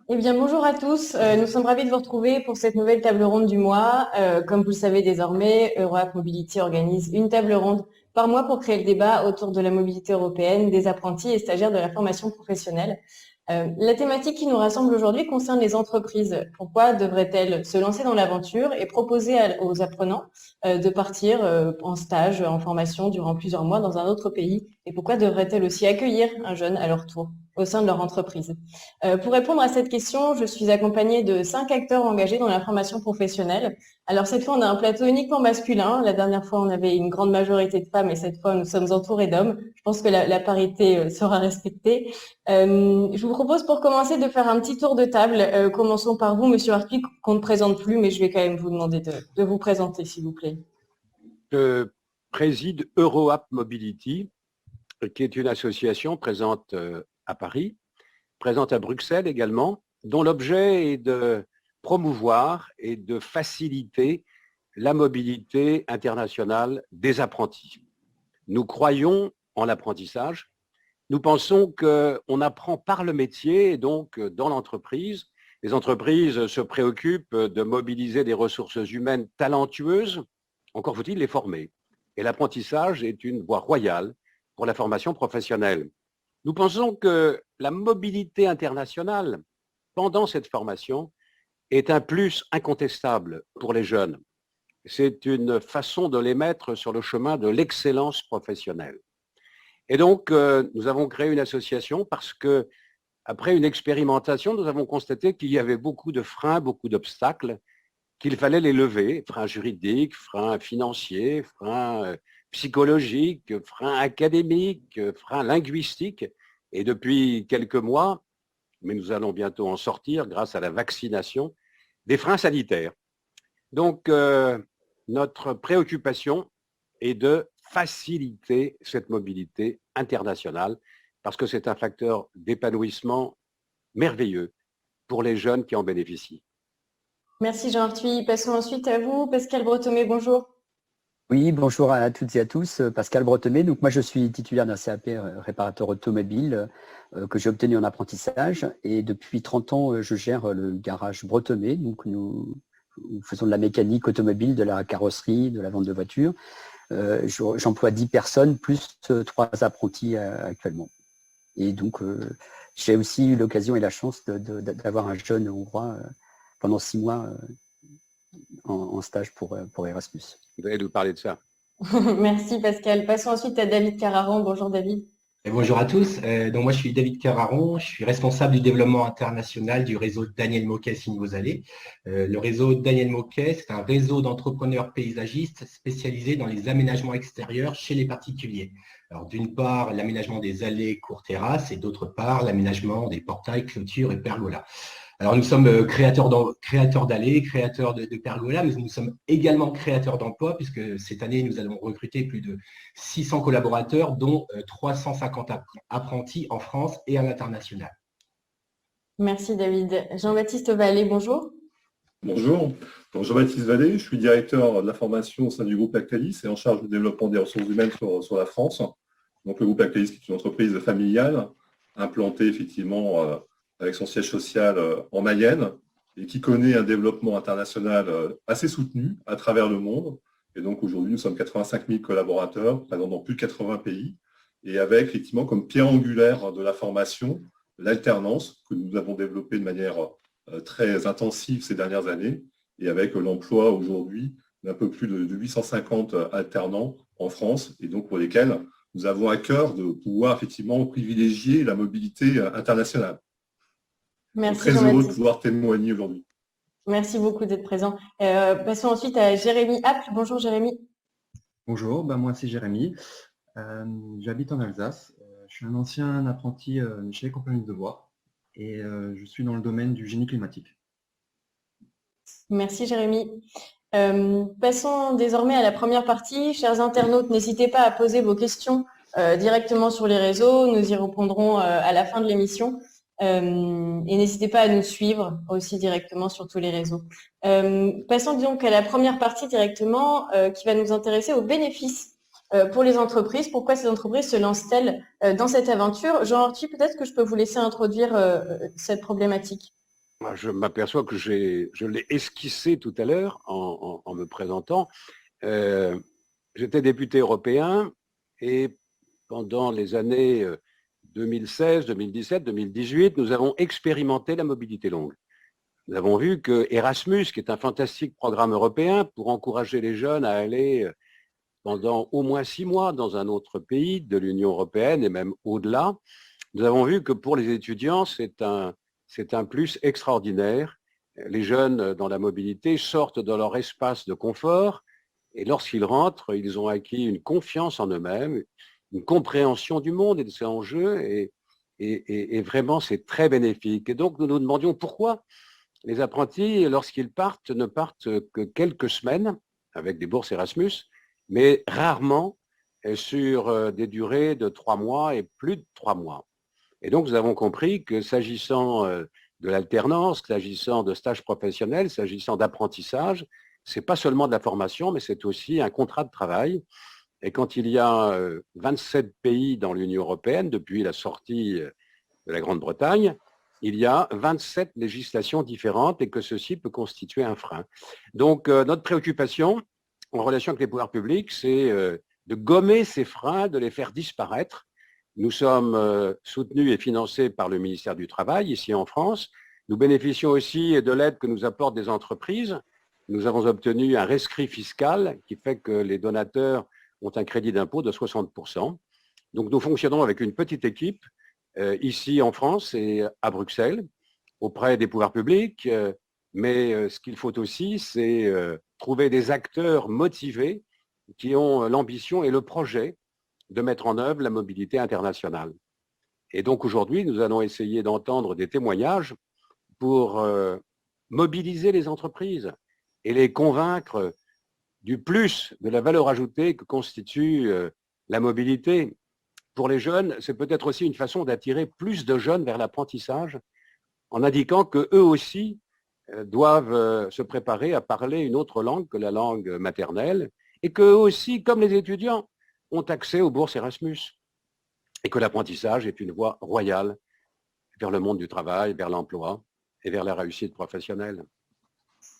Eh bien, bonjour à tous. Nous sommes ravis de vous retrouver pour cette nouvelle table ronde du mois. Comme vous le savez désormais, Europe Mobility organise une table ronde par mois pour créer le débat autour de la mobilité européenne, des apprentis et stagiaires de la formation professionnelle. La thématique qui nous rassemble aujourd'hui concerne les entreprises. Pourquoi devraient-elles se lancer dans l'aventure et proposer aux apprenants de partir en stage, en formation durant plusieurs mois dans un autre pays? Et pourquoi devraient-elles aussi accueillir un jeune à leur tour au sein de leur entreprise? Pour répondre à cette question, je suis accompagnée de 5 acteurs engagés dans la formation professionnelle. Alors cette fois, on a un plateau uniquement masculin. La dernière fois, on avait une grande majorité de femmes et cette fois, nous sommes entourés d'hommes. Je pense que la parité sera respectée. Je vous propose pour commencer de faire un petit tour de table. Commençons par vous, Monsieur Arthuis, qu'on ne présente plus, mais je vais quand même vous demander de vous présenter, s'il vous plaît. Je préside EuroApp Mobility, qui est une association présente à Paris, présente à Bruxelles également, dont l'objet est de promouvoir et de faciliter la mobilité internationale des apprentis. Nous croyons en l'apprentissage. Nous pensons qu'on apprend par le métier et donc dans l'entreprise. Les entreprises se préoccupent de mobiliser des ressources humaines talentueuses. Encore faut-il les former. Et l'apprentissage est une voie royale pour la formation professionnelle. Nous pensons que la mobilité internationale pendant cette formation est un plus incontestable pour les jeunes. C'est une façon de les mettre sur le chemin de l'excellence professionnelle. Et donc, nous avons créé une association parce que, après une expérimentation, nous avons constaté qu'il y avait beaucoup de freins, beaucoup d'obstacles, qu'il fallait les lever, freins juridiques, freins financiers, freins psychologiques, freins académiques, freins linguistiques. Et depuis quelques mois, mais nous allons bientôt en sortir grâce à la vaccination, des freins sanitaires. Donc, notre préoccupation est de faciliter cette mobilité internationale parce que c'est un facteur d'épanouissement merveilleux pour les jeunes qui en bénéficient. Merci Jean Arthuis. Passons ensuite à vous, Pascal Bretomé. Bonjour. Oui, bonjour à toutes et à tous. Pascal Bretomé. Donc moi, je suis titulaire d'un CAP réparateur automobile que j'ai obtenu en apprentissage. Et depuis 30 ans, je gère le garage Bretomé. Donc nous faisons de la mécanique automobile, de la carrosserie, de la vente de voitures. J'emploie 10 personnes plus 3 apprentis actuellement. Et donc, j'ai aussi eu l'occasion et la chance d'avoir un jeune hongrois pendant 6 mois en stage pour Erasmus. Vous allez nous parler de ça. Merci Pascal. Passons ensuite à David Cararon. Bonjour David. Et bonjour à tous. Donc moi je suis David Cararon, je suis responsable du développement international du réseau Daniel Moquet Signe-Vos-Allées. Le réseau Daniel Moquet, c'est un réseau d'entrepreneurs paysagistes spécialisés dans les aménagements extérieurs chez les particuliers. Alors d'une part l'aménagement des allées, cours, terrasses et d'autre part l'aménagement des portails, clôtures et pergolas. Alors, nous sommes créateurs d'allées, créateurs de pergolas, mais nous sommes également créateurs d'emplois, puisque cette année, nous allons recruter plus de 600 collaborateurs, dont 350 apprentis en France et à l'international. Merci David. Jean-Baptiste Vallée, bonjour. Bonjour, donc Jean-Baptiste Vallée, je suis directeur de la formation au sein du groupe Lactalis et en charge du développement des ressources humaines sur la France. Donc le groupe Lactalis, qui est une entreprise familiale, implantée effectivement avec son siège social en Mayenne et qui connaît un développement international assez soutenu à travers le monde. Et donc aujourd'hui, nous sommes 85 000 collaborateurs, présents dans plus de 80 pays, et avec effectivement comme pierre angulaire de la formation, l'alternance que nous avons développée de manière très intensive ces dernières années, et avec l'emploi aujourd'hui d'un peu plus de 850 alternants en France, et donc pour lesquels nous avons à cœur de pouvoir effectivement privilégier la mobilité internationale. Merci très heureux de pouvoir témoigner aujourd'hui. Merci beaucoup d'être présent. Passons ensuite à Jérémy Apple. Bonjour Jérémy. Bonjour, moi c'est Jérémy. J'habite en Alsace. Je suis un ancien apprenti chez les compagnies de bois et je suis dans le domaine du génie climatique. Merci Jérémy. Passons désormais à la première partie. Chers internautes, n'hésitez pas à poser vos questions directement sur les réseaux. Nous y répondrons à la fin de l'émission. Et n'hésitez pas à nous suivre aussi directement sur tous les réseaux. Passons donc à la première partie directement qui va nous intéresser aux bénéfices pour les entreprises. Pourquoi ces entreprises se lancent-elles dans cette aventure? Jean Arthuis, peut-être que je peux vous laisser introduire cette problématique. Moi, je m'aperçois que je l'ai esquissé tout à l'heure en me présentant. J'étais député européen et pendant les années 2016, 2017, 2018, nous avons expérimenté la mobilité longue. Nous avons vu que Erasmus, qui est un fantastique programme européen pour encourager les jeunes à aller pendant au moins 6 mois dans un autre pays de l'Union européenne et même au-delà, nous avons vu que pour les étudiants, c'est un plus extraordinaire. Les jeunes dans la mobilité sortent de leur espace de confort et lorsqu'ils rentrent, ils ont acquis une confiance en eux-mêmes, une compréhension du monde et de ses enjeux et vraiment c'est très bénéfique. Et donc nous nous demandions pourquoi les apprentis, lorsqu'ils partent, ne partent que quelques semaines avec des bourses Erasmus, mais rarement sur des durées de 3 mois et plus de 3 mois. Et donc, nous avons compris que s'agissant de l'alternance, s'agissant de stages professionnels, s'agissant d'apprentissage, ce n'est pas seulement de la formation, mais c'est aussi un contrat de travail. Et quand il y a 27 pays dans l'Union européenne, depuis la sortie de la Grande-Bretagne, il y a 27 législations différentes et que ceci peut constituer un frein. Donc, notre préoccupation en relation avec les pouvoirs publics, c'est de gommer ces freins, de les faire disparaître. Nous sommes soutenus et financés par le ministère du Travail, ici en France. Nous bénéficions aussi de l'aide que nous apportent des entreprises. Nous avons obtenu un rescrit fiscal qui fait que les donateurs ont un crédit d'impôt de 60%. Donc nous fonctionnons avec une petite équipe ici en France et à Bruxelles, auprès des pouvoirs publics. Mais ce qu'il faut aussi, c'est trouver des acteurs motivés qui ont l'ambition et le projet de mettre en œuvre la mobilité internationale. Et donc aujourd'hui, nous allons essayer d'entendre des témoignages pour mobiliser les entreprises et les convaincre du plus de la valeur ajoutée que constitue la mobilité. Pour les jeunes, c'est peut-être aussi une façon d'attirer plus de jeunes vers l'apprentissage en indiquant qu'eux aussi doivent se préparer à parler une autre langue que la langue maternelle et qu'eux aussi, comme les étudiants, ont accès aux bourses Erasmus et que l'apprentissage est une voie royale vers le monde du travail, vers l'emploi et vers la réussite professionnelle.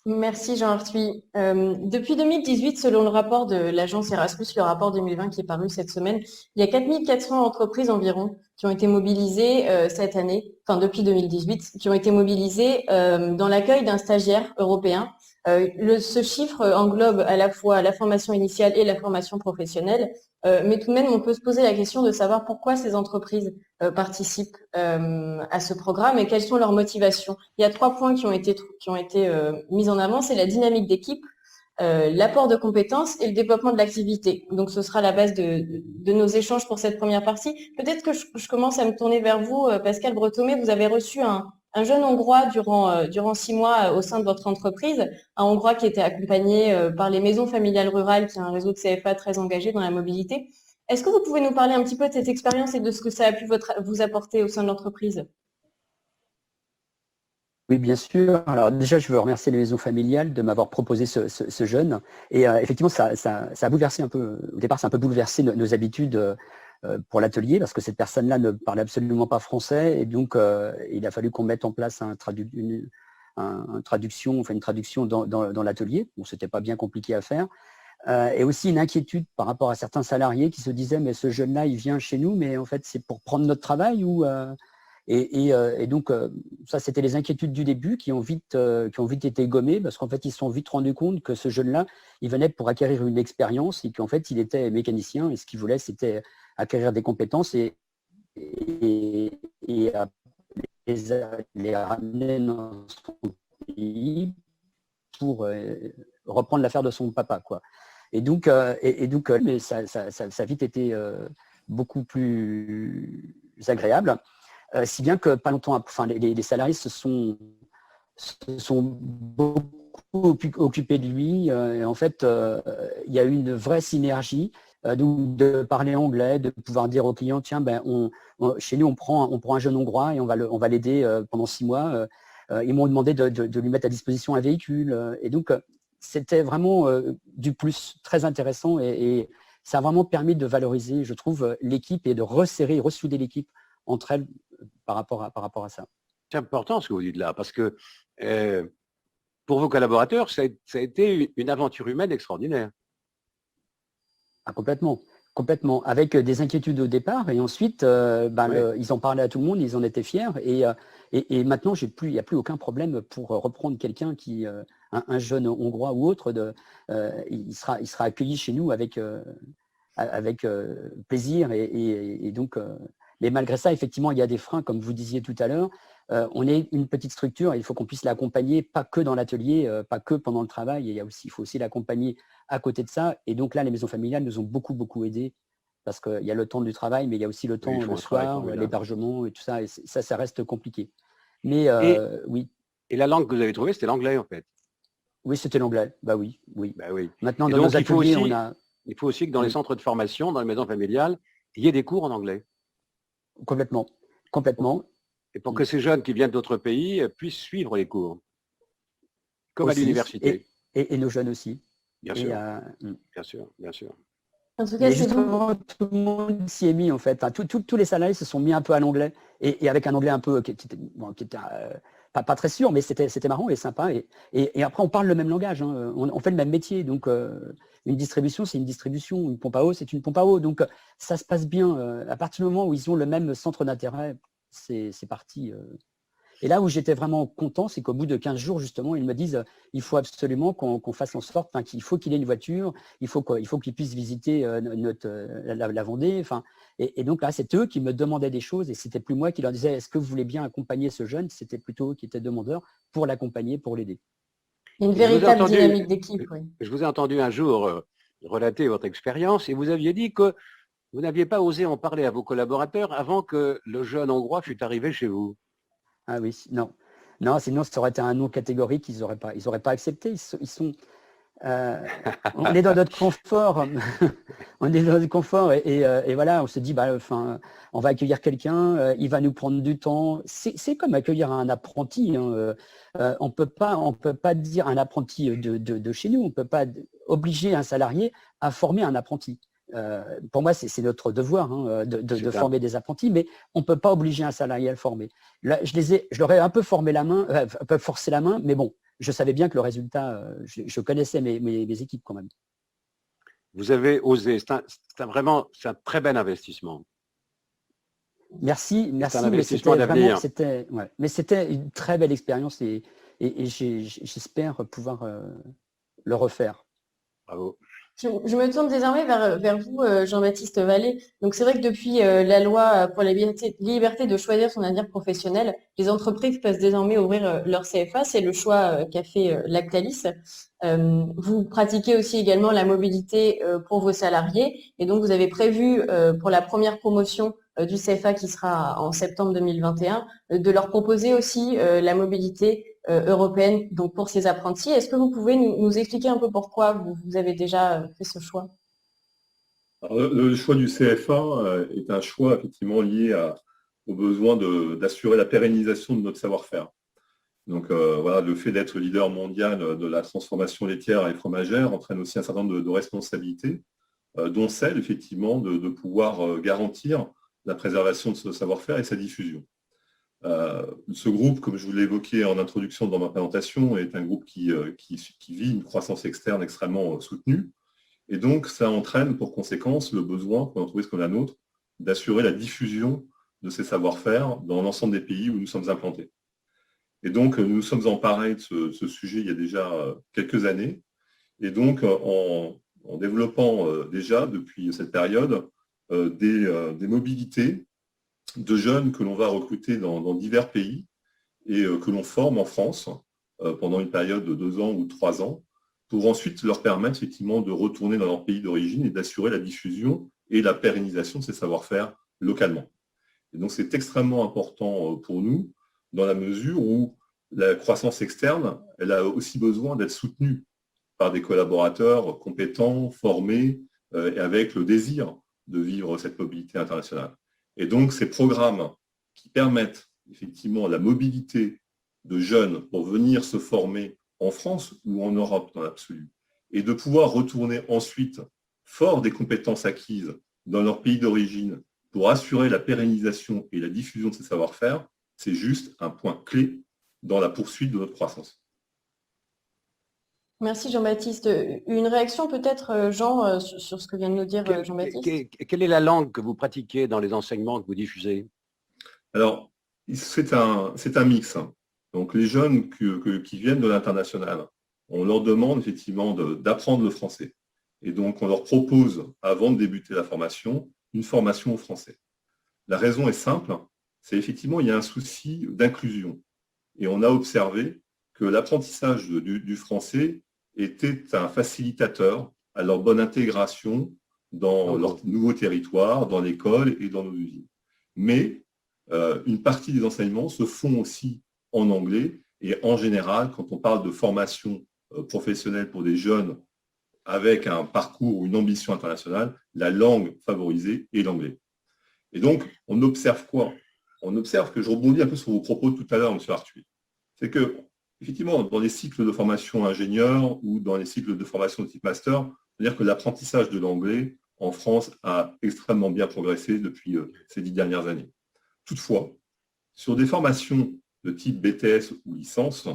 Merci Jean-Arthuis. Depuis 2018, selon le rapport de l'agence Erasmus, le rapport 2020 qui est paru cette semaine, il y a 4400 entreprises environ qui ont été mobilisées cette année, enfin depuis 2018, qui ont été mobilisées dans l'accueil d'un stagiaire européen. Ce chiffre englobe à la fois la formation initiale et la formation professionnelle, mais tout de même, on peut se poser la question de savoir pourquoi ces entreprises participent à ce programme et quelles sont leurs motivations. Il y a 3 points qui ont été mis en avant, c'est la dynamique d'équipe, l'apport de compétences et le développement de l'activité. Donc, ce sera la base de nos échanges pour cette première partie. Peut-être que je commence à me tourner vers vous, Pascal Bretomé. Vous avez reçu un jeune Hongrois durant 6 mois au sein de votre entreprise, un Hongrois qui était accompagné par les maisons familiales rurales, qui est un réseau de CFA très engagé dans la mobilité. Est-ce que vous pouvez nous parler un petit peu de cette expérience et de ce que ça a pu vous apporter au sein de l'entreprise ? Oui, bien sûr. Alors déjà, je veux remercier les maisons familiales de m'avoir proposé ce jeune. Et effectivement, ça a bouleversé un peu, au départ, ça a un peu bouleversé nos habitudes pour l'atelier, parce que cette personne-là ne parlait absolument pas français. Et donc, il a fallu qu'on mette en place une traduction dans l'atelier. Bon, c'était pas bien compliqué à faire. Et aussi une inquiétude par rapport à certains salariés qui se disaient, mais ce jeune-là, il vient chez nous, mais en fait, c'est pour prendre notre travail ou… Et donc, ça, c'était les inquiétudes du début qui ont vite été gommées parce qu'en fait, ils se sont vite rendus compte que ce jeune-là, il venait pour acquérir une expérience et qu'en fait, il était mécanicien et ce qu'il voulait, c'était acquérir des compétences et les ramener dans son pays pour reprendre l'affaire de son papa, quoi. Et donc, mais ça a vite été beaucoup plus agréable. Si bien que pas longtemps, enfin, les salariés se sont beaucoup occupés de lui. Et en fait, il y a eu une vraie synergie de parler anglais, de pouvoir dire aux clients, tiens, chez nous, on prend un jeune Hongrois et on va l'aider pendant 6 mois. Ils m'ont demandé de lui mettre à disposition un véhicule. Et donc, c'était vraiment du plus très intéressant et ça a vraiment permis de valoriser, je trouve, l'équipe et de ressouder l'équipe entre elles par rapport à ça. C'est important ce que vous dites là, parce que pour vos collaborateurs, ça a été une aventure humaine extraordinaire. Ah, complètement. Complètement. Avec des inquiétudes au départ et ensuite, ils en parlaient à tout le monde, ils en étaient fiers. Et maintenant, il n'y a plus aucun problème pour reprendre quelqu'un un jeune Hongrois ou autre, il sera accueilli chez nous avec plaisir. Et donc, mais malgré ça, effectivement, il y a des freins, comme vous disiez tout à l'heure. On est une petite structure et il faut qu'on puisse l'accompagner, pas que dans l'atelier, pas que pendant le travail. Il faut aussi l'accompagner à côté de ça. Et donc là, les maisons familiales nous ont beaucoup, beaucoup aidés parce qu'il y a le temps du travail, mais il y a aussi le temps le soir, l'hébergement et tout ça. Et ça reste compliqué. Mais oui. Et la langue que vous avez trouvée, c'était l'anglais, en fait. Oui, c'était l'anglais. Bah oui. Bah oui. Maintenant, dans nos ateliers, il faut aussi que dans les centres de formation, dans les maisons familiales, il y ait des cours en anglais. Complètement. Et pour que ces jeunes qui viennent d'autres pays puissent suivre les cours, comme à l'université. Et nos jeunes aussi. Bien sûr. En tout cas, justement, tout le monde s'y est mis, en fait. Enfin, tous les salariés se sont mis un peu à l'anglais, et avec un anglais un peu qui était pas très sûr, mais c'était marrant et sympa. Et après, on parle le même langage, hein. On fait le même métier. Donc, une distribution, c'est une distribution. Une pompe à eau, c'est une pompe à eau. Donc, ça se passe bien. À partir du moment où ils ont le même centre d'intérêt, c'est parti. Et là où j'étais vraiment content, c'est qu'au bout de 15 jours, justement, ils me disent il faut absolument qu'on fasse en sorte, qu'il faut qu'il ait une voiture, il faut qu'il puisse visiter la Vendée. Et donc là, c'est eux qui me demandaient des choses et c'était plus moi qui leur disais est-ce que vous voulez bien accompagner ce jeune? C'était plutôt eux qui étaient demandeurs pour l'accompagner, pour l'aider. Une véritable dynamique d'équipe. Oui. Je vous ai entendu un jour relater votre expérience et vous aviez dit que vous n'aviez pas osé en parler à vos collaborateurs avant que le jeune Hongrois fût arrivé chez vous. Ah oui, non, sinon ça aurait été un non catégorique, ils n'auraient pas accepté. On est dans notre confort, et voilà, on se dit on va accueillir quelqu'un, il va nous prendre du temps. C'est comme accueillir un apprenti. Hein. On peut pas dire un apprenti de chez nous, on peut pas obliger un salarié à former un apprenti. Pour moi, c'est notre devoir de former des apprentis, mais on ne peut pas obliger un salarié à le former. Là, je leur ai un peu forcé la main, mais bon, je savais bien que le résultat, je connaissais mes équipes quand même. Vous avez osé, c'est un très bel investissement. Merci, c'est un investissement d'avenir. Mais c'était une très belle expérience et j'espère pouvoir le refaire. Bravo. Je me tourne désormais vers vous, Jean-Baptiste Vallée. Donc, c'est vrai que depuis la loi pour la liberté de choisir son avenir professionnel, les entreprises peuvent désormais ouvrir leur CFA. C'est le choix qu'a fait Lactalis. Vous pratiquez aussi également la mobilité pour vos salariés. Et donc, vous avez prévu pour la première promotion du CFA qui sera en septembre 2021, de leur proposer aussi la mobilité européenne donc pour ces apprentis. Est-ce que vous pouvez nous expliquer un peu pourquoi vous avez déjà fait ce choix? Alors, le choix du CFA est un choix effectivement lié au besoin d'assurer la pérennisation de notre savoir-faire. Donc voilà, le fait d'être leader mondial de la transformation laitière et fromagère entraîne aussi un certain nombre de responsabilités, dont celle effectivement de pouvoir garantir la préservation de ce savoir-faire et sa diffusion. Ce groupe, comme je vous l'ai évoqué en introduction dans ma présentation, est un groupe qui vit une croissance externe extrêmement soutenue. Et donc, ça entraîne pour conséquence le besoin, pour une entreprise comme la nôtre, d'assurer la diffusion de ces savoir-faire dans l'ensemble des pays où nous sommes implantés. Et donc, nous nous sommes emparés de ce sujet il y a déjà quelques années. Et donc, en développant déjà, depuis cette période, des mobilités de jeunes que l'on va recruter dans divers pays et que l'on forme en France pendant une période de 2 ans ou 3 ans pour ensuite leur permettre effectivement de retourner dans leur pays d'origine et d'assurer la diffusion et la pérennisation de ces savoir-faire localement. Et donc c'est extrêmement important pour nous dans la mesure où la croissance externe, elle a aussi besoin d'être soutenue par des collaborateurs compétents, formés et avec le désir de vivre cette mobilité internationale. Et donc, ces programmes qui permettent effectivement la mobilité de jeunes pour venir se former en France ou en Europe dans l'absolu, et de pouvoir retourner ensuite fort des compétences acquises dans leur pays d'origine pour assurer la pérennisation et la diffusion de ces savoir-faire, c'est juste un point clé dans la poursuite de notre croissance. Merci Jean-Baptiste. Une réaction peut-être, Jean, sur ce que vient de nous dire Jean-Baptiste? Quelle est la langue que vous pratiquez dans les enseignements que vous diffusez? Alors, c'est un mix. Donc, les jeunes qui viennent de l'international, on leur demande effectivement d'apprendre le français. Et donc, on leur propose, avant de débuter la formation, une formation au français. La raison est simple, c'est effectivement, il y a un souci d'inclusion. Et on a observé que l'apprentissage du français était un facilitateur à leur bonne intégration dans leur nouveau territoire, dans l'école et dans nos usines. Mais une partie des enseignements se font aussi en anglais et en général, quand on parle de formation professionnelle pour des jeunes avec un parcours ou une ambition internationale, la langue favorisée est l'anglais. Et donc, on observe quoi? On observe que je rebondis un peu sur vos propos de tout à l'heure, M. Arthuis. C'est que, effectivement, dans les cycles de formation ingénieur ou dans les cycles de formation de type master, c'est-à-dire que l'apprentissage de l'anglais en France a extrêmement bien progressé depuis ces 10 dernières années. Toutefois, sur des formations de type BTS ou licence,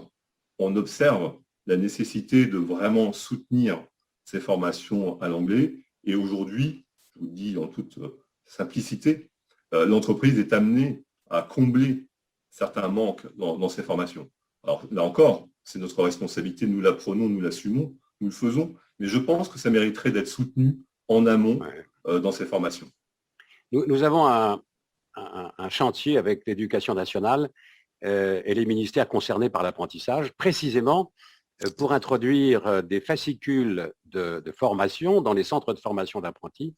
on observe la nécessité de vraiment soutenir ces formations à l'anglais. Et aujourd'hui, je vous le dis en toute simplicité, l'entreprise est amenée à combler certains manques dans ces formations. Alors là encore, c'est notre responsabilité, nous la prenons, nous l'assumons, nous le faisons, mais je pense que ça mériterait d'être soutenu en amont dans ces formations. Nous avons un chantier avec l'éducation nationale et les ministères concernés par l'apprentissage, précisément pour introduire des fascicules de formation dans les centres de formation d'apprentis,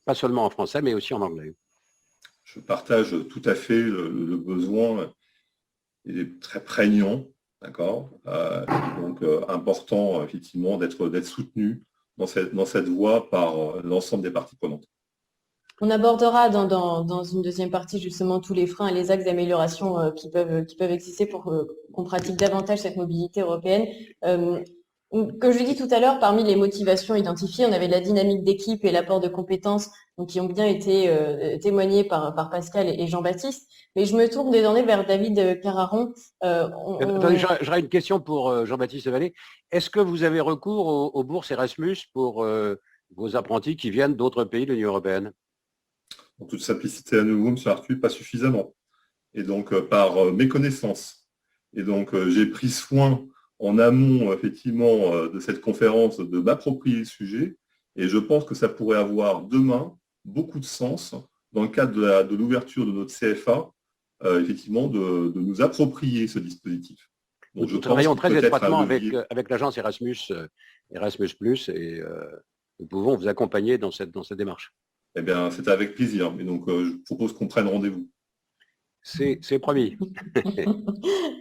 pas seulement en français, mais aussi en anglais. Je partage tout à fait le besoin, il est très prégnant, d'accord, donc important effectivement d'être soutenu dans cette voie par l'ensemble des parties prenantes. On abordera dans une deuxième partie justement tous les freins et les axes d'amélioration qui peuvent exister pour qu'on pratique davantage cette mobilité européenne. Comme je l'ai dit tout à l'heure, parmi les motivations identifiées, on avait la dynamique d'équipe et l'apport de compétences donc, qui ont bien été témoignés par Pascal et Jean-Baptiste. Mais je me tourne désormais vers David Cararon. Attendez, j'aurais une question pour Jean-Baptiste Vallée. Est-ce que vous avez recours aux bourses Erasmus pour vos apprentis qui viennent d'autres pays de l'Union européenne? En toute simplicité à nouveau, M. Arthuis, pas suffisamment. Et donc, par méconnaissance. Et donc, j'ai pris soin en amont, effectivement, de cette conférence, de m'approprier le sujet. Et je pense que ça pourrait avoir demain beaucoup de sens dans le cadre de l'ouverture de notre CFA, effectivement, de nous approprier ce dispositif. Donc, nous travaillons très étroitement avec l'agence Erasmus et nous pouvons vous accompagner dans cette démarche. Eh bien, c'est avec plaisir. Et donc, je propose qu'on prenne rendez-vous. C'est promis.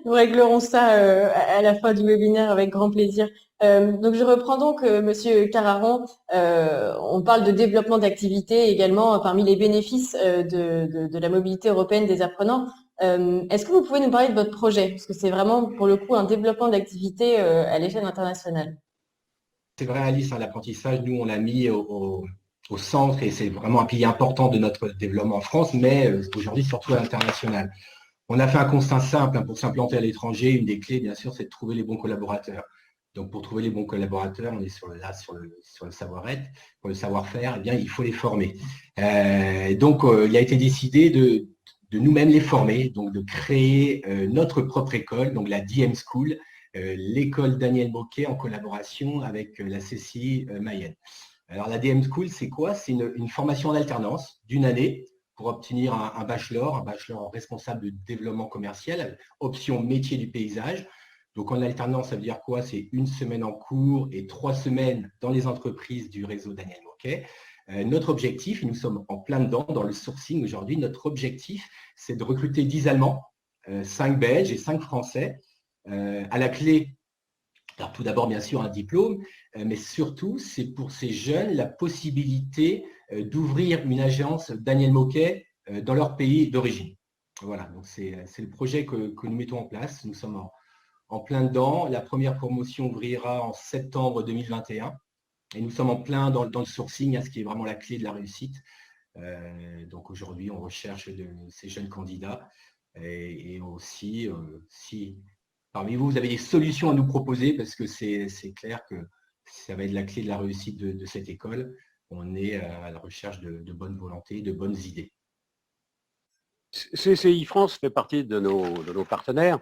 Nous réglerons ça à la fin du webinaire avec grand plaisir. Donc, je reprends donc Monsieur Cararon. On parle de développement d'activités également parmi les bénéfices de la mobilité européenne des apprenants. Est-ce que vous pouvez nous parler de votre projet? Parce que c'est vraiment, pour le coup, un développement d'activités à l'échelle internationale. C'est vrai, Alice, l'apprentissage, nous, on l'a mis au centre et c'est vraiment un pilier important de notre développement en France, mais aujourd'hui surtout à l'international. On a fait un constat simple pour s'implanter à l'étranger. Une des clés, bien sûr, c'est de trouver les bons collaborateurs. Donc, pour trouver les bons collaborateurs, on est sur le savoir-être, pour le savoir-faire, eh bien, il faut les former. Donc, il a été décidé de nous-mêmes les former, donc de créer notre propre école, donc la DM School, l'école Daniel Moquet en collaboration avec la CCI Mayenne. Alors, la DM School, c'est quoi? C'est une formation en alternance d'une année pour obtenir un bachelor en responsable de développement commercial, option métier du paysage. Donc, en alternance, ça veut dire quoi? C'est 1 semaine en cours et 3 semaines dans les entreprises du réseau Daniel Moquet. Notre objectif, et nous sommes en plein dedans dans le sourcing aujourd'hui, notre objectif, c'est de recruter 10 Allemands, 5 Belges et 5 Français. À la clé, alors tout d'abord, bien sûr, un diplôme, mais surtout, c'est pour ces jeunes la possibilité d'ouvrir une agence Daniel Moquet dans leur pays d'origine. Voilà, donc c'est le projet que nous mettons en place. Nous sommes en plein dedans. La première promotion ouvrira en septembre 2021 et nous sommes en plein dans le sourcing, ce qui est vraiment la clé de la réussite. Donc aujourd'hui, on recherche ces jeunes candidats Et aussi, si parmi vous, vous avez des solutions à nous proposer, parce que c'est clair que ça va être la clé de la réussite de cette école, on est à la recherche de bonne volonté, de bonnes idées. CCI France fait partie de nos partenaires.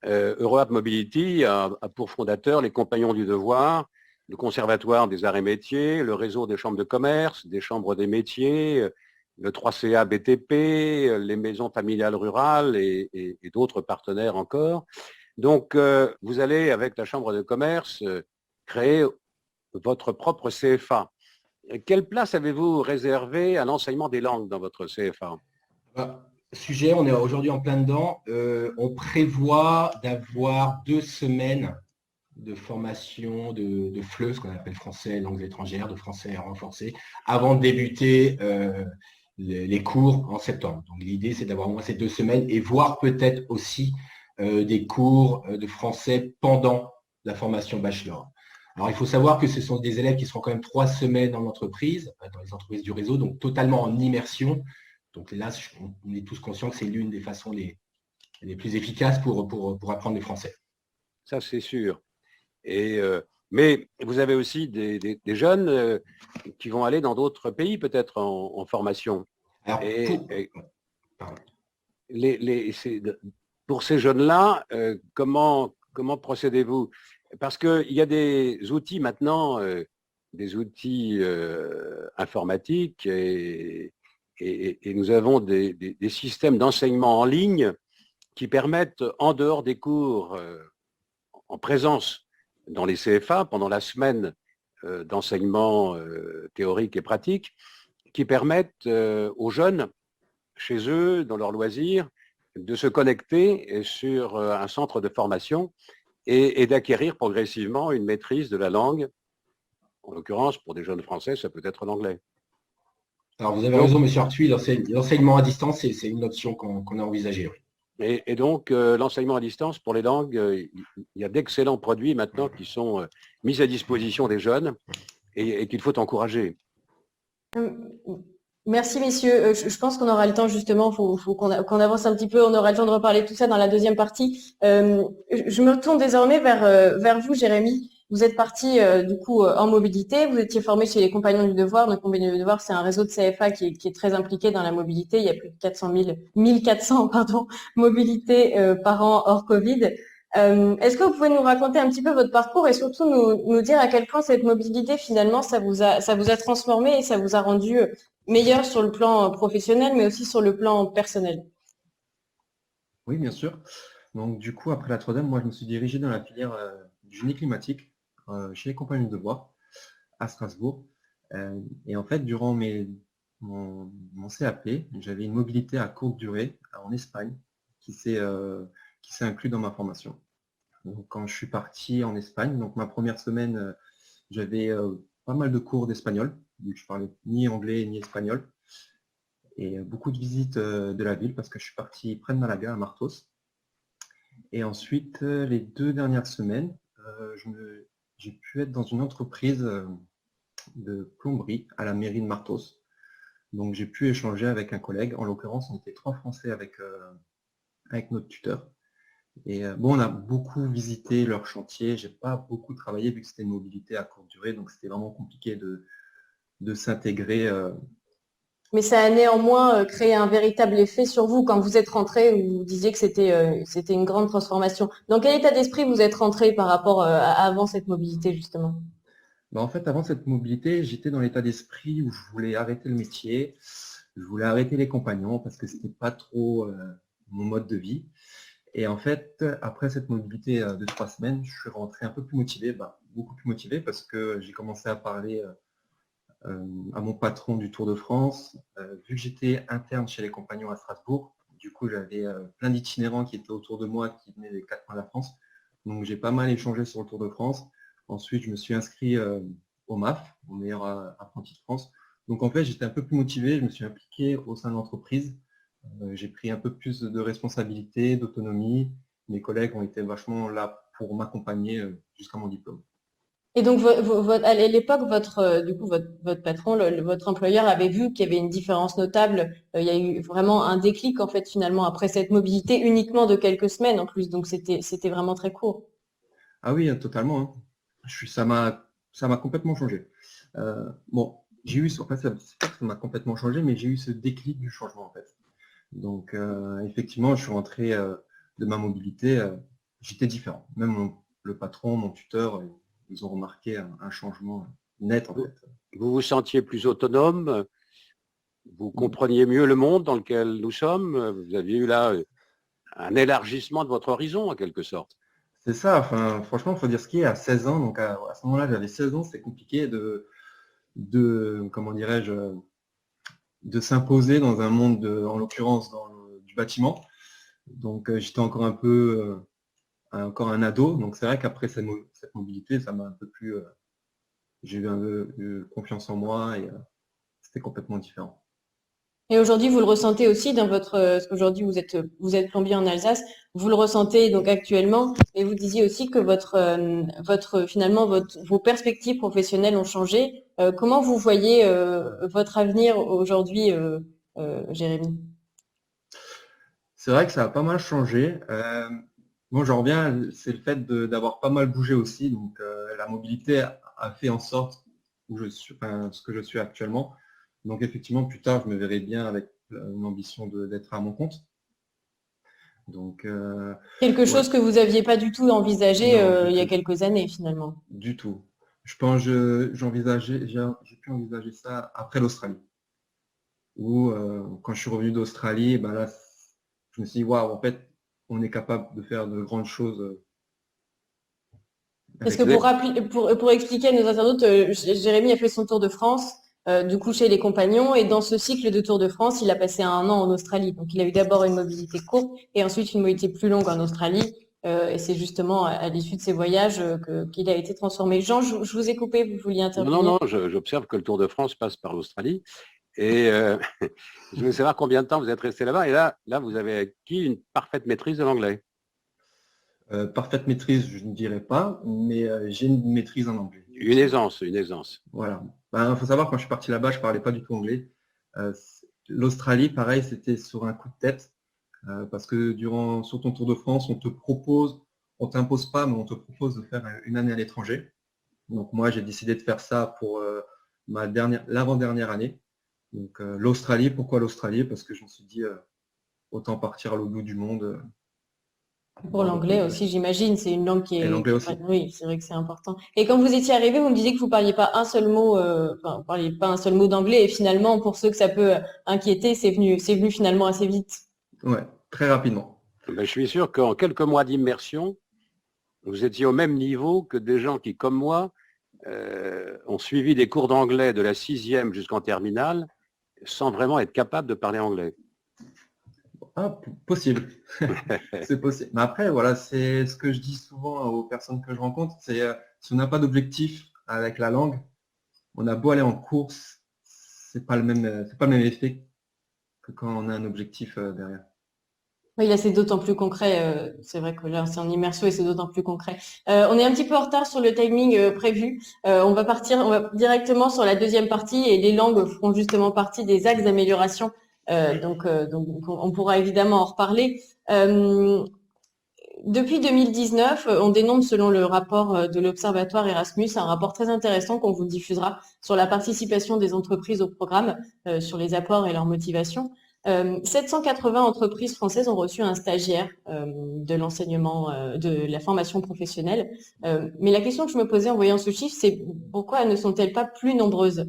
EuroApp Mobility a pour fondateurs les Compagnons du Devoir, le Conservatoire des Arts et Métiers, le réseau des chambres de commerce, des chambres des métiers, le 3CA BTP, les maisons familiales rurales et d'autres partenaires encore. Donc, vous allez, avec la chambre de commerce, créer votre propre CFA. Quelle place avez-vous réservée à l'enseignement des langues dans votre CFA? Sujet, on est aujourd'hui en plein dedans. On prévoit d'avoir 2 semaines de formation de FLE, ce qu'on appelle français, langues étrangères, de français renforcé, avant de débuter les cours en septembre. Donc l'idée, c'est d'avoir au moins ces 2 semaines et voir peut-être aussi des cours de français pendant la formation bachelor. Alors, il faut savoir que ce sont des élèves qui seront quand même 3 semaines dans l'entreprise, dans les entreprises du réseau, donc totalement en immersion. Donc là, on est tous conscients que c'est l'une des façons les plus efficaces pour apprendre le français. Ça, c'est sûr. Mais vous avez aussi des jeunes qui vont aller dans d'autres pays, peut-être en formation. Alors, pour ces jeunes-là, comment procédez-vous? Parce qu'il y a des outils maintenant, des outils informatiques et nous avons des systèmes d'enseignement en ligne qui permettent, en dehors des cours en présence dans les CFA, pendant la semaine d'enseignement théorique et pratique, qui permettent aux jeunes, chez eux, dans leurs loisirs, de se connecter sur un centre de formation et d'acquérir progressivement une maîtrise de la langue. En l'occurrence, pour des jeunes français, ça peut être l'anglais. Alors, vous avez raison, M. Arthuis, l'enseignement à distance, c'est une option qu'on a envisagée. Oui. Et donc, l'enseignement à distance, pour les langues, il y a d'excellents produits maintenant qui sont mis à disposition des jeunes et qu'il faut encourager. Merci, messieurs. Je pense qu'on aura le temps, justement, faut qu'on avance un petit peu. On aura le temps de reparler de tout ça dans la deuxième partie. Je me retourne désormais vers vous, Jérémy. Vous êtes parti, du coup, en mobilité. Vous étiez formé chez les Compagnons du Devoir. Donc, Compagnons du Devoir, c'est un réseau de CFA qui est très impliqué dans la mobilité. Il y a plus de 1400 mobilités par an hors Covid. Est-ce que vous pouvez nous raconter un petit peu votre parcours et surtout nous dire à quel point cette mobilité, finalement, ça vous a transformé et ça vous a rendu meilleur sur le plan professionnel, mais aussi sur le plan personnel? Oui, bien sûr. Donc, du coup, après la troisième, moi, je me suis dirigé dans la filière du génie climatique chez les Compagnons du Devoir à Strasbourg. Et en fait, durant mon CAP, j'avais une mobilité à courte durée en Espagne qui s'est inclus dans ma formation. Donc, quand je suis parti en Espagne, donc ma première semaine, j'avais pas mal de cours d'espagnol. Je ne parlais ni anglais ni espagnol. Et beaucoup de visites de la ville parce que je suis parti près de Malaga, à Martos. Et ensuite, les 2 dernières semaines, j'ai pu être dans une entreprise de plomberie à la mairie de Martos. Donc j'ai pu échanger avec un collègue. En l'occurrence, on était 3 Français avec notre tuteur. Et bon, on a beaucoup visité leur chantier. J'ai pas beaucoup travaillé vu que c'était une mobilité à courte durée, donc c'était vraiment compliqué de s'intégrer. Mais ça a néanmoins créé un véritable effet sur vous quand vous êtes rentré, où vous disiez que c'était une grande transformation. Dans quel état d'esprit vous êtes rentré par rapport à avant cette mobilité, justement? En fait, avant cette mobilité, j'étais dans l'état d'esprit où je voulais arrêter le métier, je voulais arrêter les compagnons parce que c'était pas trop mon mode de vie. Et en fait, après cette mobilité de 3 semaines, je suis rentré un peu plus motivé, beaucoup plus motivé parce que j'ai commencé à parler à mon patron du Tour de France. Vu que j'étais interne chez les Compagnons à Strasbourg, du coup j'avais plein d'itinérants qui étaient autour de moi, qui venaient des 4 coins de la France. Donc j'ai pas mal échangé sur le Tour de France. Ensuite, je me suis inscrit au MAF, au meilleur apprenti de France. Donc en fait, j'étais un peu plus motivé, je me suis impliqué au sein de l'entreprise. J'ai pris un peu plus de responsabilité, d'autonomie. Mes collègues ont été vachement là pour m'accompagner jusqu'à mon diplôme. Et donc, à l'époque, votre patron, votre employeur avait vu qu'il y avait une différence notable. Il y a eu vraiment un déclic, en fait, finalement, après cette mobilité uniquement de quelques semaines en plus. Donc, c'était vraiment très court. Ah oui, totalement, hein. Ça m'a complètement changé. Bon, j'ai eu, en fait, c'est pas que ça m'a complètement changé, mais j'ai eu ce déclic du changement, en fait. Donc, effectivement, je suis rentré de ma mobilité, j'étais différent. Même le patron, mon tuteur, ils ont remarqué un changement net, en fait. Vous vous sentiez plus autonome, vous compreniez mieux le monde dans lequel nous sommes, vous aviez eu là un élargissement de votre horizon, en quelque sorte. C'est ça, enfin, franchement, il faut dire ce qui est à 16 ans. Donc, à ce moment-là, j'avais 16 ans, c'est compliqué comment dirais-je, de s'imposer dans un monde, en l'occurrence, du bâtiment. Donc, j'étais encore encore un ado. Donc, c'est vrai qu'après cette mobilité, ça m'a un peu plus... j'ai eu un peu confiance en moi et c'était complètement différent. Et aujourd'hui, vous le ressentez aussi dans parce qu'aujourd'hui vous êtes plombier en Alsace, vous le ressentez donc actuellement, et vous disiez aussi que finalement vos perspectives professionnelles ont changé. Comment vous voyez votre avenir aujourd'hui, Jérémy? C'est vrai que ça a pas mal changé. Moi, j'en reviens, c'est le fait d'avoir pas mal bougé aussi. Donc, la mobilité a fait en sorte où je suis, enfin, ce que je suis actuellement. Donc, effectivement, plus tard, je me verrai bien avec une ambition d'être à mon compte. Donc, Quelque chose que vous n'aviez pas du tout envisagé Non, du il y a tout. quelques années, finalement. Du tout. Je pense j'ai pu envisager ça après l'Australie. Où, quand je suis revenu d'Australie, ben là, je me suis dit, waouh, en fait, on est capable de faire de grandes choses. Parce que Avec pour expliquer à nos internautes, Jérémy a fait son tour de France, du coup chez les compagnons, et dans ce cycle de Tour de France, il a passé un an en Australie. Donc il a eu d'abord une mobilité courte et ensuite une mobilité plus longue en Australie. Et c'est justement à l'issue de ces voyages qu'il a été transformé. Jean, je vous ai coupé, vous vouliez intervenir. Non, j'observe que le Tour de France passe par l'Australie. Et je voulais savoir combien de temps vous êtes resté là-bas. Et là, vous avez acquis une parfaite maîtrise de l'anglais. Parfaite maîtrise, je ne dirais pas, mais j'ai une maîtrise en anglais. Une aisance. Voilà. Ben, faut savoir, quand je suis parti là-bas, je parlais pas du tout anglais. L'Australie, pareil, c'était sur un coup de tête, parce que sur ton Tour de France, on t'impose pas, mais on te propose de faire une année à l'étranger. Donc moi, j'ai décidé de faire ça pour l'avant-dernière année. Donc l'Australie, pourquoi l'Australie? Parce que je me suis dit, autant partir à l'autre bout du monde. Pour l'anglais aussi, j'imagine, c'est une langue qui est. Et l'anglais aussi. Oui, c'est vrai que c'est important. Et quand vous étiez arrivé, vous me disiez que vous parliez pas un seul mot, vous parliez pas un seul mot d'anglais. Et finalement, pour ceux que ça peut inquiéter, c'est venu finalement assez vite. Ouais, très rapidement. Ben, je suis sûr qu'en quelques mois d'immersion, vous étiez au même niveau que des gens qui, comme moi, ont suivi des cours d'anglais de la 6e jusqu'en terminale, sans vraiment être capable de parler anglais. Ah, possible. C'est possible. Mais après, voilà, c'est ce que je dis souvent aux personnes que je rencontre, c'est si on n'a pas d'objectif avec la langue, on a beau aller en course, c'est pas le même effet que quand on a un objectif derrière. Oui, là, c'est d'autant plus concret. C'est vrai que là, c'est en immersion et c'est d'autant plus concret. On est un petit peu en retard sur le timing prévu. On va directement sur la deuxième partie et les langues feront justement partie des axes d'amélioration. Donc, on pourra évidemment en reparler. Depuis 2019, on dénombre, selon le rapport de l'Observatoire Erasmus, un rapport très intéressant qu'on vous diffusera sur la participation des entreprises au programme, sur les apports et leur motivation. 780 entreprises françaises ont reçu un stagiaire de l'enseignement, de la formation professionnelle. Mais la question que je me posais en voyant ce chiffre, c'est pourquoi ne sont-elles pas plus nombreuses?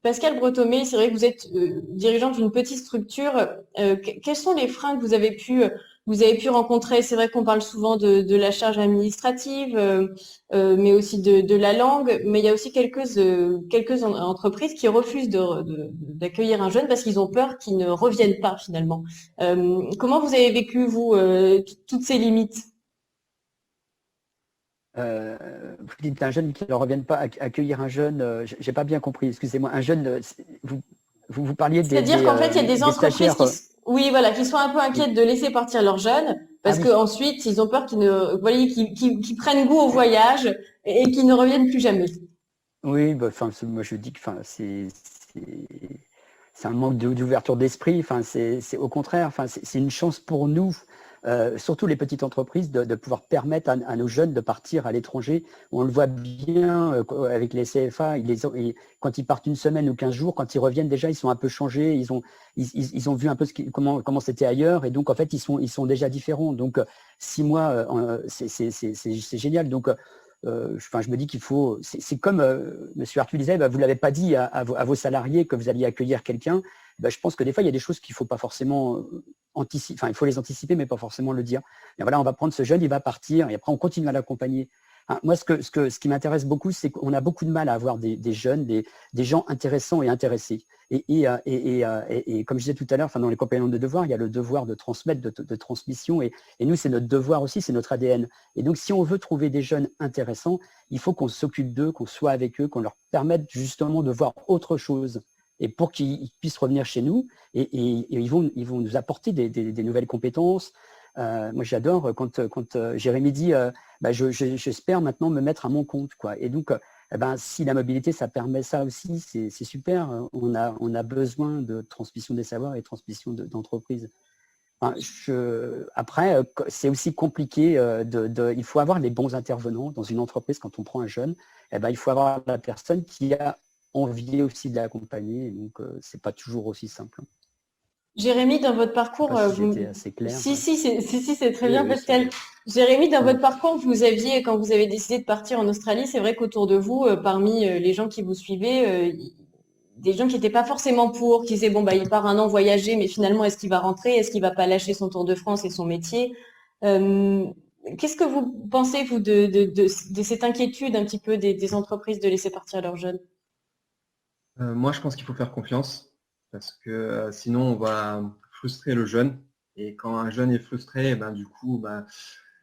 Pascal Bretomé, c'est vrai que vous êtes dirigeant d'une petite structure. Quels sont les freins que vous avez pu rencontrer? C'est vrai qu'on parle souvent de la charge administrative, mais aussi de la langue. Mais il y a aussi quelques entreprises qui refusent d'accueillir un jeune parce qu'ils ont peur qu'il ne revienne pas finalement. Comment vous avez vécu, vous, toutes ces limites? Vous dites un jeune qui ne revienne pas, accueillir un jeune, j'ai pas bien compris, excusez-moi, un jeune, vous parliez des C'est-à-dire qu'en fait, il y a des entreprises qui sont un peu inquiètes de laisser partir leurs jeunes parce qu'ensuite, ils ont peur qu'ils prennent goût au voyage et qui ne reviennent plus jamais. Oui, bah, moi je dis que c'est un manque d'ouverture d'esprit. C'est au contraire, c'est une chance pour nous, surtout les petites entreprises, de pouvoir permettre à nos jeunes de partir à l'étranger. On le voit bien avec les CFA, quand ils partent une semaine ou 15 jours, quand ils reviennent déjà, ils sont un peu changés, ils ont vu un peu comment c'était ailleurs, et donc en fait ils sont déjà différents. Donc 6 mois, c'est génial. Donc je me dis qu'il faut, c'est comme M. Arthuis disait, vous ne l'avez pas dit à vos salariés que vous alliez accueillir quelqu'un. Je pense que des fois, il y a des choses qu'il ne faut pas forcément anticiper, il faut les anticiper, mais pas forcément le dire. Et voilà, on va prendre ce jeune, il va partir, et après, on continue à l'accompagner. Moi, ce qui m'intéresse beaucoup, c'est qu'on a beaucoup de mal à avoir des jeunes, des gens intéressants et intéressés. Et comme je disais tout à l'heure, dans les compagnons de devoir, il y a le devoir de transmettre, de transmission. Et nous, c'est notre devoir aussi, c'est notre ADN. Et donc, si on veut trouver des jeunes intéressants, il faut qu'on s'occupe d'eux, qu'on soit avec eux, qu'on leur permette justement de voir autre chose. Et pour qu'ils puissent revenir chez nous, et ils vont nous apporter des nouvelles compétences. Moi, j'adore quand Jérémy dit j'espère maintenant me mettre à mon compte, quoi. Et donc, si la mobilité, ça permet ça aussi, c'est super. On a besoin de transmission des savoirs et de transmission d'entreprise. Après, c'est aussi compliqué. Il faut avoir les bons intervenants dans une entreprise. Quand on prend un jeune, il faut avoir la personne qui a envie aussi de l'accompagner. Donc, c'est pas toujours aussi simple. Jérémy, dans votre parcours, c'était assez clair. Si, c'est très bien, Pascal. Jérémy, dans votre parcours, quand vous avez décidé de partir en Australie, c'est vrai qu'autour de vous, parmi les gens qui vous suivaient, des gens qui n'étaient pas forcément pour, qui disaient il part un an voyager, mais finalement, est-ce qu'il va rentrer? Est-ce qu'il va pas lâcher son Tour de France et son métier? Qu'est-ce que vous pensez, vous, de cette inquiétude un petit peu des entreprises de laisser partir leurs jeunes? Moi, je pense qu'il faut faire confiance parce que sinon, on va frustrer le jeune. Et quand un jeune est frustré, du coup, il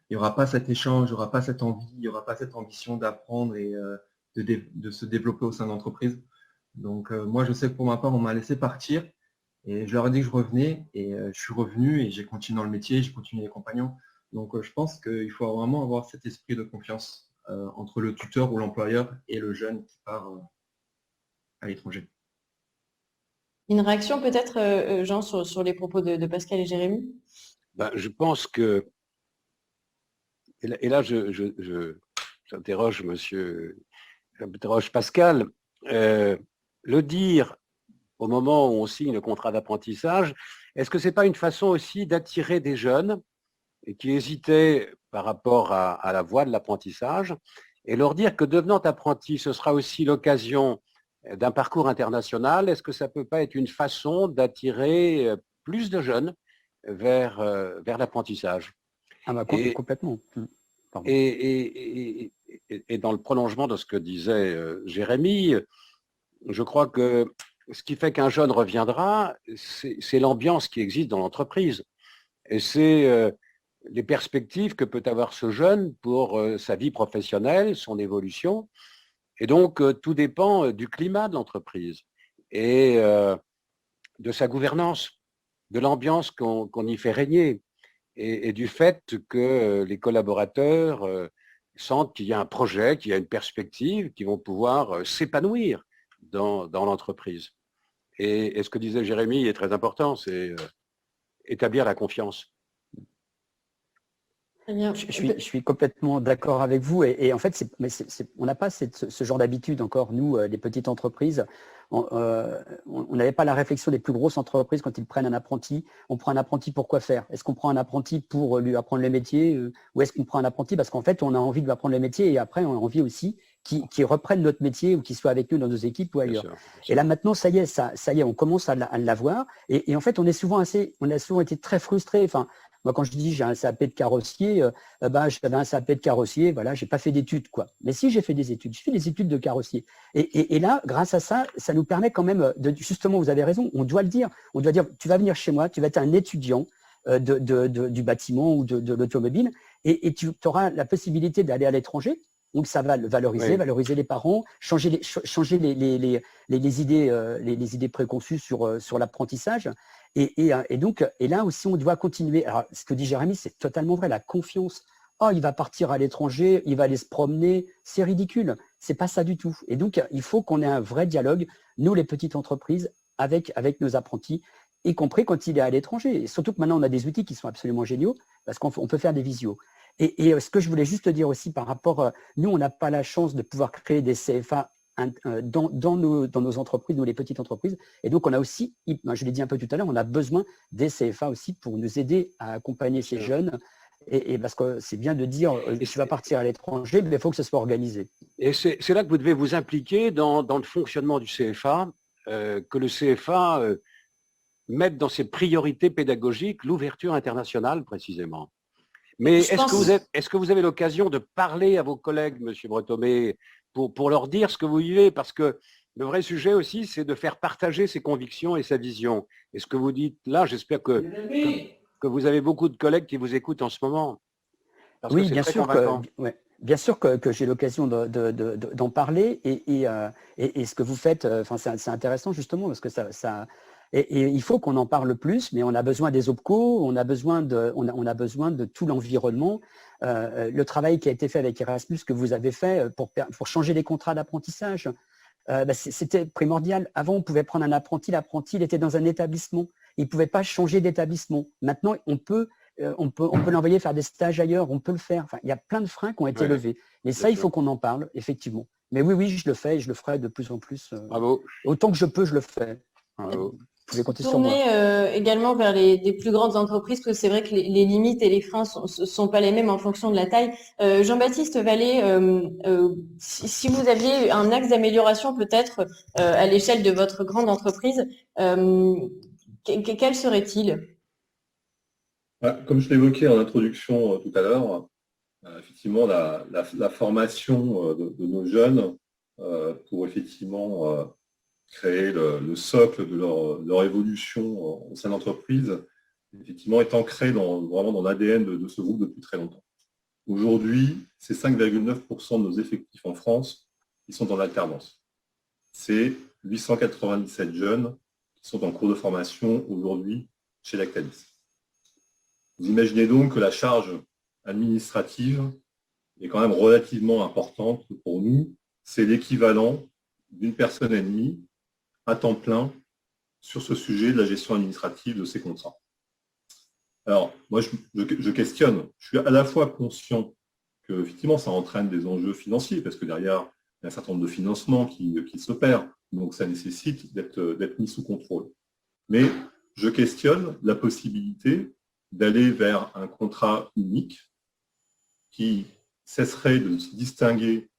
n'y aura pas cet échange, il n'y aura pas cette envie, il n'y aura pas cette ambition d'apprendre et de se développer au sein de l'entreprise. Donc, moi, je sais que pour ma part, on m'a laissé partir et je leur ai dit que je revenais et je suis revenu et j'ai continué dans le métier, j'ai continué les compagnons. Donc, je pense qu'il faut vraiment avoir cet esprit de confiance entre le tuteur ou l'employeur et le jeune qui part à l'étranger. Une réaction peut-être, Jean, sur les propos de Pascal et Jérémy? Je pense que, et là j'interroge Pascal, le dire au moment où on signe le contrat d'apprentissage, est-ce que ce n'est pas une façon aussi d'attirer des jeunes qui hésitaient par rapport à la voie de l'apprentissage et leur dire que devenant apprenti, ce sera aussi l'occasion d'un parcours international? Est-ce que ça ne peut pas être une façon d'attirer plus de jeunes vers l'apprentissage? Complètement. Et dans le prolongement de ce que disait Jérémy, je crois que ce qui fait qu'un jeune reviendra, c'est l'ambiance qui existe dans l'entreprise. Et c'est les perspectives que peut avoir ce jeune pour sa vie professionnelle, son évolution. Et donc, tout dépend du climat de l'entreprise et de sa gouvernance, de l'ambiance qu'on y fait régner et du fait que les collaborateurs sentent qu'il y a un projet, qu'il y a une perspective, qu'ils vont pouvoir s'épanouir dans l'entreprise. Et ce que disait Jérémy est très important, c'est établir la confiance. Je suis complètement d'accord avec vous et en fait, on n'a pas ce genre d'habitude encore, nous, les petites entreprises. On n'avait pas la réflexion des plus grosses entreprises quand ils prennent un apprenti. On prend un apprenti pour quoi faire? Est-ce qu'on prend un apprenti pour lui apprendre le métier ou est-ce qu'on prend un apprenti parce qu'en fait, on a envie de lui apprendre le métier et après, on a envie aussi qu'il reprenne notre métier ou qu'il soit avec nous dans nos équipes ou ailleurs. Bien sûr. Et là, maintenant, ça y est, on commence à l'avoir et en fait, on a souvent été très frustrés. Moi, quand je dis j'ai un CAP de carrossier, j'avais un CAP de carrossier, voilà, j'ai pas fait d'études, quoi. Mais si, j'ai fait des études, j'ai fait des études de carrossier. Et là, grâce à ça, ça nous permet quand même justement, vous avez raison, on doit le dire, on doit dire, tu vas venir chez moi, tu vas être un étudiant du bâtiment ou de l'automobile, et tu auras la possibilité d'aller à l'étranger. Donc ça va le valoriser, oui. Valoriser les parents, changer les idées préconçues sur l'apprentissage. Et là aussi, on doit continuer. Alors, ce que dit Jérémy, c'est totalement vrai. La confiance oh, il va partir à l'étranger, il va aller se promener. C'est ridicule. C'est pas ça du tout. Et donc, il faut qu'on ait un vrai dialogue, nous, les petites entreprises, avec nos apprentis, y compris quand il est à l'étranger. Surtout que maintenant, on a des outils qui sont absolument géniaux parce qu'on peut faire des visios. Et ce que je voulais juste dire aussi par rapport, nous, on n'a pas la chance de pouvoir créer des CFA dans nos entreprises, nous les petites entreprises. Et donc, on a aussi, je l'ai dit un peu tout à l'heure, on a besoin des CFA aussi pour nous aider à accompagner ces jeunes. Et parce que c'est bien de dire, tu vas partir à l'étranger, mais il faut que ce soit organisé. Et c'est là que vous devez vous impliquer dans le fonctionnement du CFA, que le CFA mette dans ses priorités pédagogiques l'ouverture internationale précisément. Mais est-ce que vous avez l'occasion de parler à vos collègues, Monsieur Bretomé, pour leur dire ce que vous vivez? Parce que le vrai sujet aussi, c'est de faire partager ses convictions et sa vision. Et ce que vous dites là, j'espère que vous avez beaucoup de collègues qui vous écoutent en ce moment. Parce oui, que bien sûr, bien sûr que j'ai l'occasion d'en parler. Et ce que vous faites, c'est intéressant justement, parce que et il faut qu'on en parle plus, mais on a besoin des OPCO, on a besoin de tout l'environnement. Le travail qui a été fait avec Erasmus, que vous avez fait pour changer les contrats d'apprentissage, c'était primordial. Avant, on pouvait prendre un apprenti, l'apprenti, il était dans un établissement. Il ne pouvait pas changer d'établissement. Maintenant, on peut l'envoyer faire des stages ailleurs, on peut le faire. Enfin, il y a plein de freins qui ont été levés. Mais ça, il faut qu'on en parle, effectivement. Mais oui, je le fais et je le ferai de plus en plus. Bravo. Autant que je peux, je le fais. Bravo. Vous pouvez compter sur moi. Également vers des plus grandes entreprises, parce que c'est vrai que les limites et les freins sont pas les mêmes en fonction de la taille. Jean-Baptiste Vallée, si vous aviez un axe d'amélioration peut-être à l'échelle de votre grande entreprise, quel serait-il? Comme je l'évoquais en introduction tout à l'heure, effectivement, la formation de nos jeunes pour effectivement créer le socle de leur évolution au sein de l'entreprise, effectivement, est ancré vraiment dans l'ADN de ce groupe depuis très longtemps. Aujourd'hui, c'est 5,9% de nos effectifs en France qui sont en alternance. C'est 897 jeunes qui sont en cours de formation aujourd'hui chez Lactalis. Vous imaginez donc que la charge administrative est quand même relativement importante pour nous. C'est l'équivalent d'une personne et demie à temps plein sur ce sujet de la gestion administrative de ces contrats. Alors, moi, je questionne. Je suis à la fois conscient que, effectivement, ça entraîne des enjeux financiers, parce que derrière, il y a un certain nombre de financements qui s'opèrent. Donc, ça nécessite d'être mis sous contrôle. Mais je questionne la possibilité d'aller vers un contrat unique qui cesserait de distinguer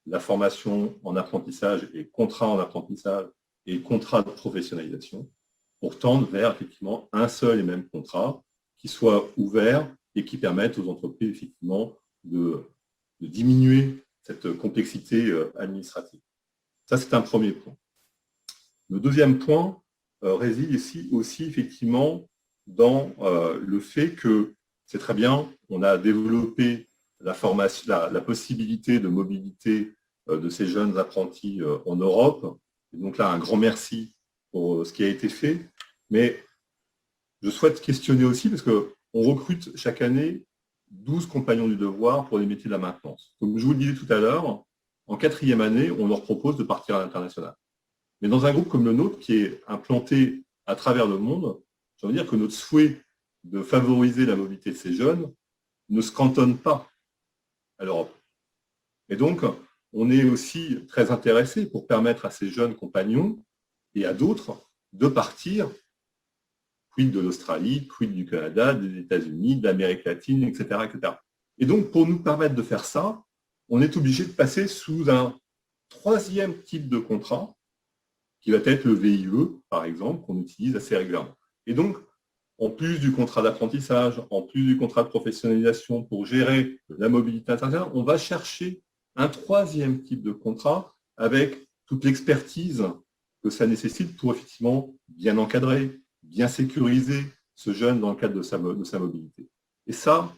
la formation en apprentissage et contrat en apprentissage et contrat de professionnalisation pour tendre vers effectivement un seul et même contrat qui soit ouvert et qui permette aux entreprises effectivement de diminuer cette complexité administrative. Ça, c'est un premier point. Le deuxième point réside ici aussi effectivement dans le fait que c'est très bien, on a développé la possibilité de mobilité de ces jeunes apprentis en Europe. Et donc là, un grand merci pour ce qui a été fait. Mais je souhaite questionner aussi, parce qu'on recrute chaque année 12 compagnons du devoir pour les métiers de la maintenance. Comme je vous le disais tout à l'heure, en 4e année, on leur propose de partir à l'international. Mais dans un groupe comme le nôtre, qui est implanté à travers le monde, je veux dire que notre souhait de favoriser la mobilité de ces jeunes ne se cantonne pas à l'Europe. Et donc, on est aussi très intéressé pour permettre à ces jeunes compagnons et à d'autres de partir, quid de l'Australie, quid du Canada, des États-Unis, de l'Amérique latine, etc., etc. Et donc, pour nous permettre de faire ça, on est obligé de passer sous un 3e type de contrat, qui va être le VIE, par exemple, qu'on utilise assez régulièrement. Et donc, en plus du contrat d'apprentissage, en plus du contrat de professionnalisation pour gérer la mobilité internationale, on va chercher un 3e type de contrat avec toute l'expertise que ça nécessite pour effectivement bien encadrer, bien sécuriser ce jeune dans le cadre de sa mobilité. Et ça,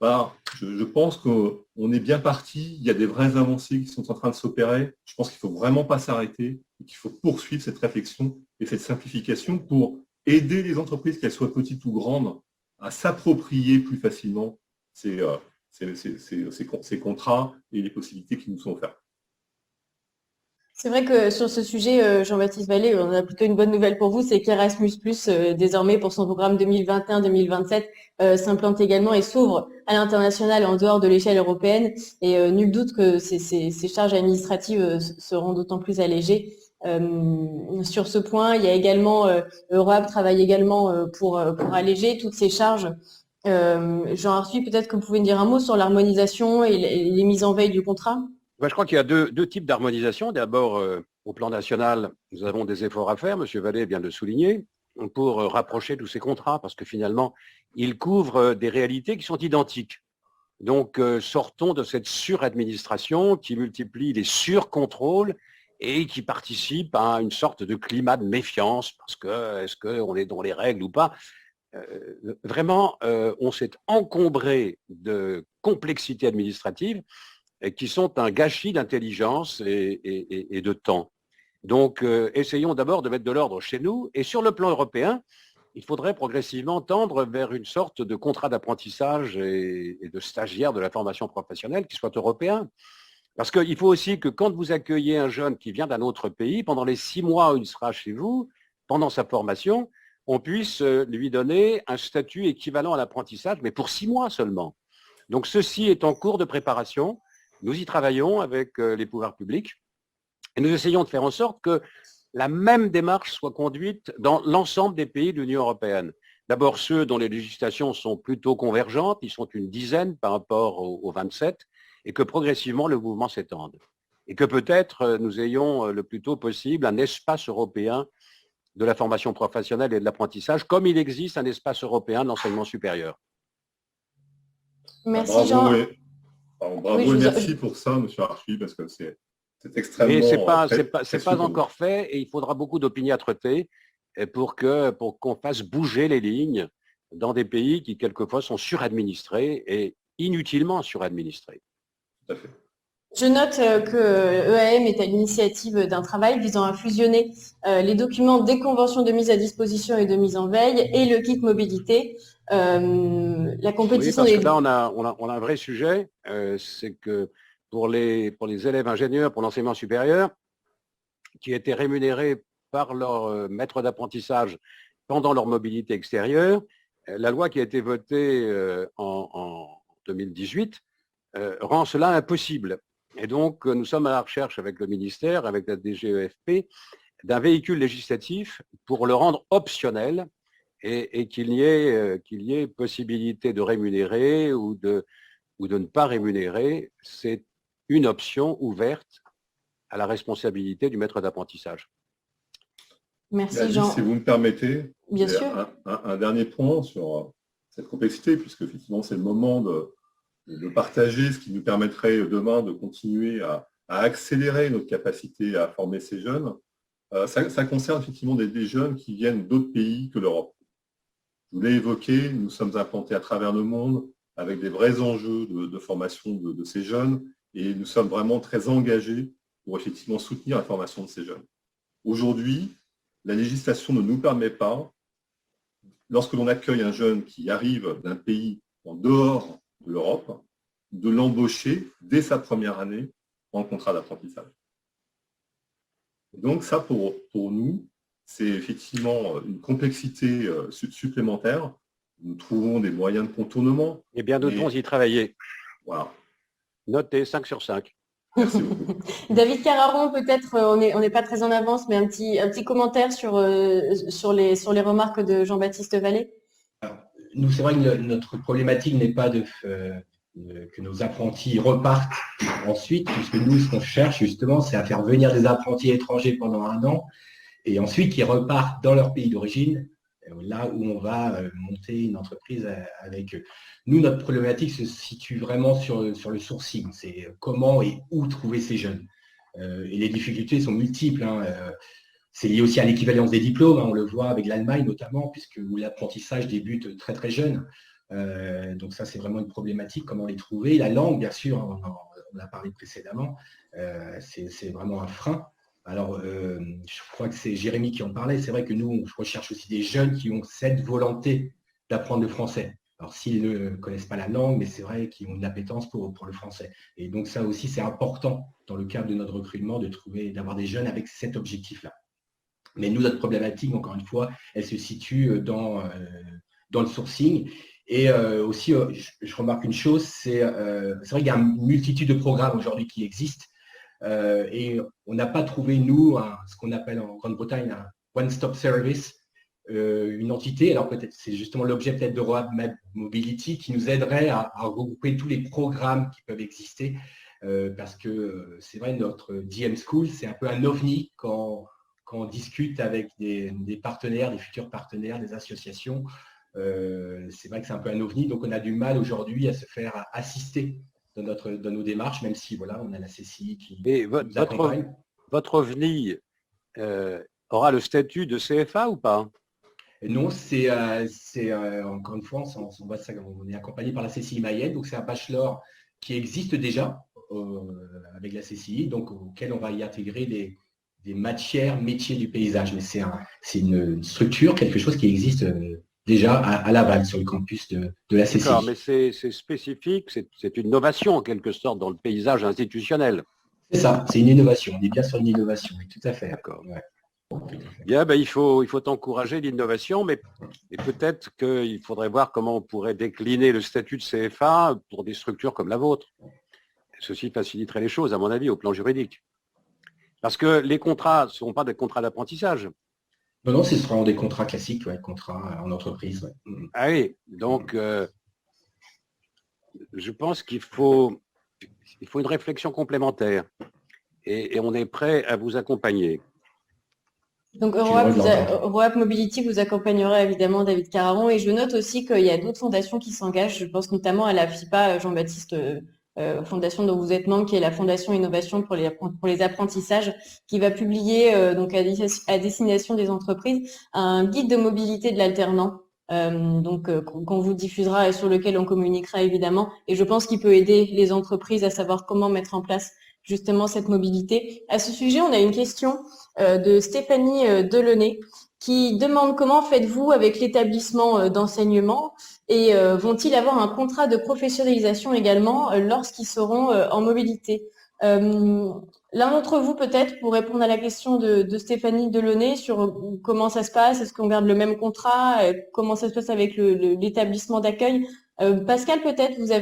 je pense qu'on est bien parti, il y a des vraies avancées qui sont en train de s'opérer. Je pense qu'il ne faut vraiment pas s'arrêter et qu'il faut poursuivre cette réflexion et cette simplification pour aider les entreprises, qu'elles soient petites ou grandes, à s'approprier plus facilement ces ces contrats et les possibilités qui nous sont offertes. C'est vrai que sur ce sujet, Jean-Baptiste Vallée, on a plutôt une bonne nouvelle pour vous, c'est qu'Erasmus+, désormais pour son programme 2021-2027, s'implante également et s'ouvre à l'international en dehors de l'échelle européenne. Et nul doute que ces charges administratives seront d'autant plus allégées. Sur ce point, il y a également, Europe travaille également pour alléger toutes ces charges. Jean Arthuis, peut-être que vous pouvez me dire un mot sur l'harmonisation et les mises en veille du contrat? Je crois qu'il y a deux types d'harmonisation. D'abord, au plan national, nous avons des efforts à faire, M. Vallée vient de le souligner, pour rapprocher tous ces contrats, parce que finalement, ils couvrent des réalités qui sont identiques. Donc, sortons de cette suradministration qui multiplie les surcontrôles et qui participe à une sorte de climat de méfiance, parce que est-ce qu'on est dans les règles ou pas? Vraiment, on s'est encombré de complexité administrative qui sont un gâchis d'intelligence et de temps. Donc, essayons d'abord de mettre de l'ordre chez nous. Et sur le plan européen, il faudrait progressivement tendre vers une sorte de contrat d'apprentissage et de stagiaire de la formation professionnelle qui soit européen. Parce qu'il faut aussi que quand vous accueillez un jeune qui vient d'un autre pays, pendant les 6 mois où il sera chez vous, pendant sa formation, on puisse lui donner un statut équivalent à l'apprentissage, mais pour 6 mois seulement. Donc, ceci est en cours de préparation. Nous y travaillons avec les pouvoirs publics et nous essayons de faire en sorte que la même démarche soit conduite dans l'ensemble des pays de l'Union européenne. D'abord ceux dont les législations sont plutôt convergentes, ils sont une dizaine par rapport aux 27, et que progressivement le mouvement s'étende. Et que peut-être nous ayons le plus tôt possible un espace européen de la formation professionnelle et de l'apprentissage, comme il existe un espace européen de l'enseignement supérieur. Merci Jean. Bravo et merci pour ça, M. Arthuis, parce que c'est extrêmement... Mais ce n'est pas encore fait et il faudra beaucoup d'opiniâtreté pour qu'on fasse bouger les lignes dans des pays qui, quelquefois, sont suradministrés et inutilement suradministrés. Tout à fait. Je note que EAM est à l'initiative d'un travail visant à fusionner les documents des conventions de mise à disposition et de mise en veille et le kit mobilité. La compétition oui, parce que là, on a un vrai sujet, c'est que pour les élèves ingénieurs, pour l'enseignement supérieur, qui étaient rémunérés par leur maître d'apprentissage pendant leur mobilité extérieure, la loi qui a été votée en 2018 rend cela impossible. Et donc, nous sommes à la recherche avec le ministère, avec la DGEFP, d'un véhicule législatif pour le rendre optionnel et qu'il y ait possibilité de rémunérer ou de ne pas rémunérer. C'est une option ouverte à la responsabilité du maître d'apprentissage. Merci Jean. Si vous me permettez, bien sûr. Un dernier point sur cette complexité, puisque effectivement c'est le moment de partager ce qui nous permettrait demain de continuer à accélérer notre capacité à former ces jeunes. Ça concerne effectivement des jeunes qui viennent d'autres pays que l'Europe. Je vous l'ai évoqué, nous sommes implantés à travers le monde avec des vrais enjeux de formation de ces jeunes et nous sommes vraiment très engagés pour effectivement soutenir la formation de ces jeunes. Aujourd'hui, la législation ne nous permet pas, lorsque l'on accueille un jeune qui arrive d'un pays en dehors de l'Europe, de l'embaucher dès sa première année en contrat d'apprentissage. Donc ça, pour nous, c'est effectivement une complexité supplémentaire. Nous trouvons des moyens de contournement. Eh bien, nous devons y travailler. Voilà. Notez 5 sur 5. Merci beaucoup. David Cararon, peut-être, on n'est pas très en avance, mais un petit commentaire sur les remarques de Jean-Baptiste Vallée. Nous, c'est vrai que notre problématique n'est pas que nos apprentis repartent ensuite, puisque nous, ce qu'on cherche justement, c'est à faire venir des apprentis étrangers pendant 1 an, et ensuite qu'ils repartent dans leur pays d'origine, là où on va monter une entreprise avec eux. Nous, notre problématique se situe vraiment sur le sourcing, c'est comment et où trouver ces jeunes. Et les difficultés sont multiples. C'est lié aussi à l'équivalence des diplômes, on le voit avec l'Allemagne notamment, puisque l'apprentissage débute très très jeune. Donc ça, c'est vraiment une problématique, comment les trouver. La langue, bien sûr, on a parlé précédemment, c'est vraiment un frein. Alors, je crois que c'est Jérémy qui en parlait. C'est vrai que nous, on recherche aussi des jeunes qui ont cette volonté d'apprendre le français. Alors, s'ils ne connaissent pas la langue, mais c'est vrai qu'ils ont une appétence pour le français. Et donc, ça aussi, c'est important dans le cadre de notre recrutement d'avoir des jeunes avec cet objectif-là. Mais nous, notre problématique, encore une fois, elle se situe dans le sourcing. Et aussi, je remarque une chose, c'est vrai qu'il y a une multitude de programmes aujourd'hui qui existent. Et on n'a pas trouvé, nous, ce qu'on appelle en Grande-Bretagne un one-stop service, une entité, alors peut-être c'est justement l'objet peut-être d'Europe Mobility qui nous aiderait à regrouper tous les programmes qui peuvent exister, parce que c'est vrai, notre DM School, c'est un peu un ovni quand on discute avec des partenaires, des futurs partenaires, des associations. C'est vrai que c'est un peu un ovni, donc on a du mal aujourd'hui à se faire assister dans nos démarches, même si voilà, on a la CCI qui nous accompagne. Votre OVNI aura le statut de CFA ou pas? Non, c'est encore une fois, on est accompagné par la CCI Mayenne, donc c'est un bachelor qui existe déjà avec la CCI, donc auquel on va y intégrer des matières, métiers du paysage. Mais c'est une structure, quelque chose qui existe déjà à Laval, sur le campus de la CCI. D'accord, mais c'est spécifique, c'est une innovation en quelque sorte dans le paysage institutionnel. C'est ça, c'est une innovation. On est bien sur une innovation, oui, tout à fait. D'accord. Ouais. Bien, il faut encourager l'innovation, mais peut-être qu'il faudrait voir comment on pourrait décliner le statut de CFA pour des structures comme la vôtre. Ceci faciliterait les choses, à mon avis, au plan juridique. Parce que les contrats ne sont pas des contrats d'apprentissage. Non, ce seront des contrats classiques, ouais, contrats en entreprise. Ouais. Ah oui, donc je pense qu'il faut une réflexion complémentaire et on est prêt à vous accompagner. Donc Europe Mobility vous accompagnera évidemment, David Cararon, et je note aussi qu'il y a d'autres fondations qui s'engagent. Je pense notamment à la FIPA, Jean-Baptiste, fondation dont vous êtes membre, qui est la Fondation Innovation pour les apprentissages, qui va publier donc à destination des entreprises un guide de mobilité de l'alternant. Qu'on vous diffusera et sur lequel on communiquera évidemment. Et je pense qu'il peut aider les entreprises à savoir comment mettre en place justement cette mobilité. À ce sujet, on a une question de Stéphanie Delaunay qui demande comment faites-vous avec l'établissement d'enseignement et vont-ils avoir un contrat de professionnalisation également lorsqu'ils seront en mobilité. L'un d'entre vous peut-être pour répondre à la question de Stéphanie Delaunay sur comment ça se passe, est-ce qu'on garde le même contrat, comment ça se passe avec l'établissement d'accueil. Pascal, peut-être vous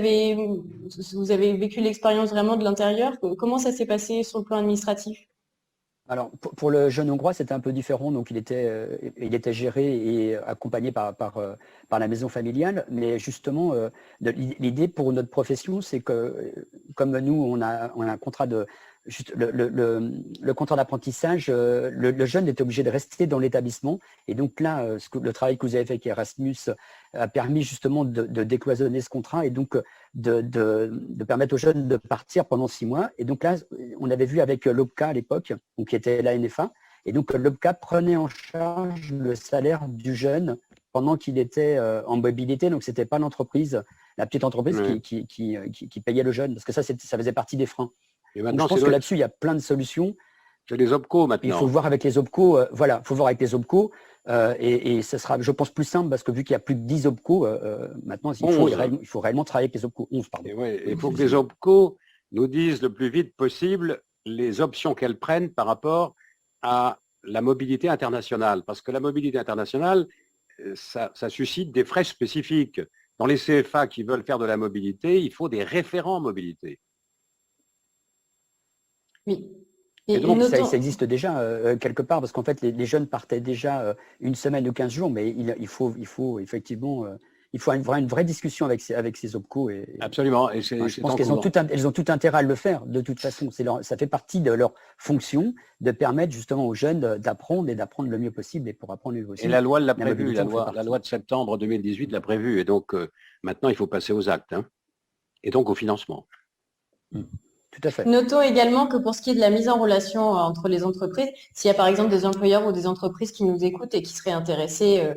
avez vécu l'expérience vraiment de l'intérieur. Comment ça s'est passé sur le plan administratif? Alors, pour le jeune hongrois, c'était un peu différent. Donc, il était géré et accompagné par la maison familiale. Mais justement, l'idée pour notre profession, c'est que, comme nous, on a un contrat le contrat d'apprentissage, le jeune est obligé de rester dans l'établissement. Et donc là, le travail que vous avez fait avec Erasmus a permis justement de décloisonner ce contrat et donc de permettre aux jeunes de partir pendant 6 mois. Et donc là, on avait vu avec l'OPCA à l'époque, qui était la NFA, et donc l'OPCA prenait en charge le salaire du jeune pendant qu'il était en mobilité. Donc, ce n'était pas l'entreprise, la petite entreprise qui payait le jeune, parce que ça faisait partie des freins. Et maintenant, donc, je pense que là-dessus, il y a plein de solutions. C'est les OPCO maintenant. Il faut voir avec les OPCO, faut voir avec les OPCO. Et ça sera, je pense, plus simple parce que vu qu'il y a plus de 10 OPCO, maintenant, il faut réellement travailler avec les OPCO. 11, pardon. Il faut que les OPCO nous disent le plus vite possible les options qu'elles prennent par rapport à la mobilité internationale. Parce que la mobilité internationale, ça suscite des frais spécifiques. Dans les CFA qui veulent faire de la mobilité, il faut des référents mobilité. Oui. Et donc, ça existe déjà quelque part, parce qu'en fait, les jeunes partaient déjà 1 semaine ou 15 jours, mais il faut effectivement, il faut avoir une vraie discussion avec ces OPCO. Absolument. Et je pense qu'elles ont tout intérêt à le faire, de toute façon. Ça fait partie de leur fonction de permettre justement aux jeunes d'apprendre et d'apprendre le mieux possible et pour apprendre le mieux possible. Et la loi l'a prévu, la loi de septembre 2018 l'a prévu. Et donc, maintenant, il faut passer aux actes, hein, et donc au financement. Tout à fait. Notons également que pour ce qui est de la mise en relation entre les entreprises, s'il y a par exemple des employeurs ou des entreprises qui nous écoutent et qui seraient intéressés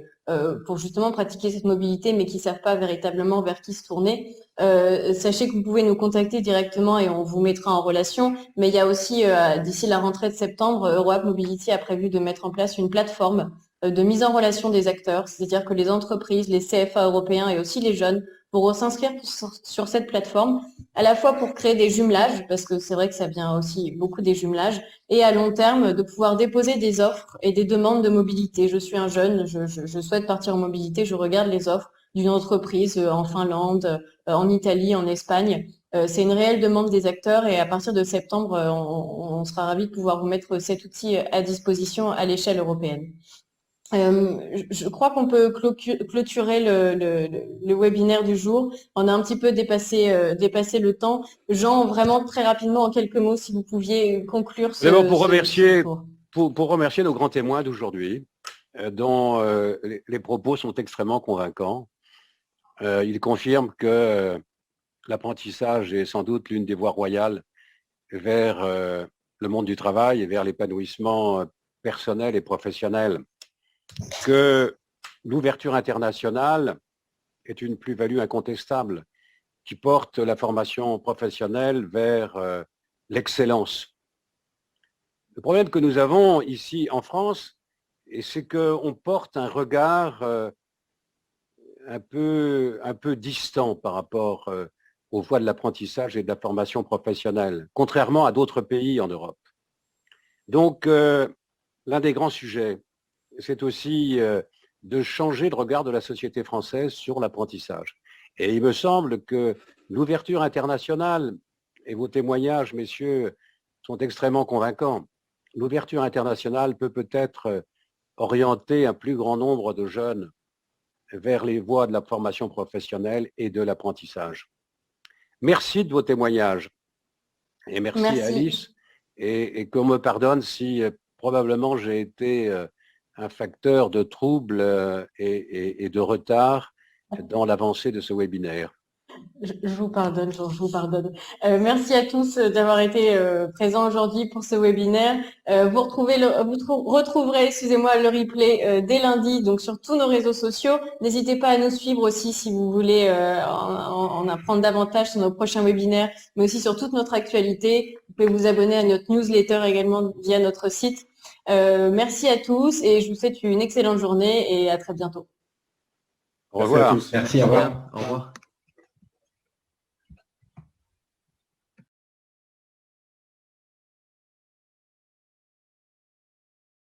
pour justement pratiquer cette mobilité, mais qui ne savent pas véritablement vers qui se tourner, sachez que vous pouvez nous contacter directement et on vous mettra en relation. Mais il y a aussi, d'ici la rentrée de septembre, Europe Mobility a prévu de mettre en place une plateforme de mise en relation des acteurs, c'est-à-dire que les entreprises, les CFA européens et aussi les jeunes pourront s'inscrire sur cette plateforme, à la fois pour créer des jumelages, parce que c'est vrai que ça vient aussi beaucoup des jumelages, et à long terme de pouvoir déposer des offres et des demandes de mobilité. Je suis un jeune, je souhaite partir en mobilité, je regarde les offres d'une entreprise en Finlande, en Italie, en Espagne. C'est une réelle demande des acteurs et à partir de septembre, on sera ravis de pouvoir vous mettre cet outil à disposition à l'échelle européenne. Je crois qu'on peut clôturer le webinaire du jour. On a un petit peu dépassé le temps. Jean, vraiment très rapidement, en quelques mots, si vous pouviez conclure pour remercier nos grands témoins d'aujourd'hui, dont les propos sont extrêmement convaincants. Ils confirment que l'apprentissage est sans doute l'une des voies royales vers le monde du travail et vers l'épanouissement personnel et professionnel, que l'ouverture internationale est une plus-value incontestable qui porte la formation professionnelle vers l'excellence. Le problème que nous avons ici en France, c'est qu'on porte un regard un peu distant par rapport aux voies de l'apprentissage et de la formation professionnelle, contrairement à d'autres pays en Europe. Donc, l'un des grands sujets, c'est aussi de changer le regard de la société française sur l'apprentissage. Et il me semble que l'ouverture internationale, et vos témoignages, messieurs, sont extrêmement convaincants, l'ouverture internationale peut peut-être orienter un plus grand nombre de jeunes vers les voies de la formation professionnelle et de l'apprentissage. Merci de vos témoignages. Et merci. Alice. Et qu'on me pardonne si probablement j'ai été un facteur de trouble et de retard dans l'avancée de ce webinaire. Je vous pardonne, je vous pardonne. Merci à tous d'avoir été présents aujourd'hui pour ce webinaire. Vous retrouverez, excusez-moi, le replay dès lundi, donc sur tous nos réseaux sociaux. N'hésitez pas à nous suivre aussi si vous voulez en apprendre davantage sur nos prochains webinaires, mais aussi sur toute notre actualité. Vous pouvez vous abonner à notre newsletter également via notre site. Merci à tous et je vous souhaite une excellente journée et à très bientôt. Au revoir. Merci à tous. Merci, au revoir. Au revoir.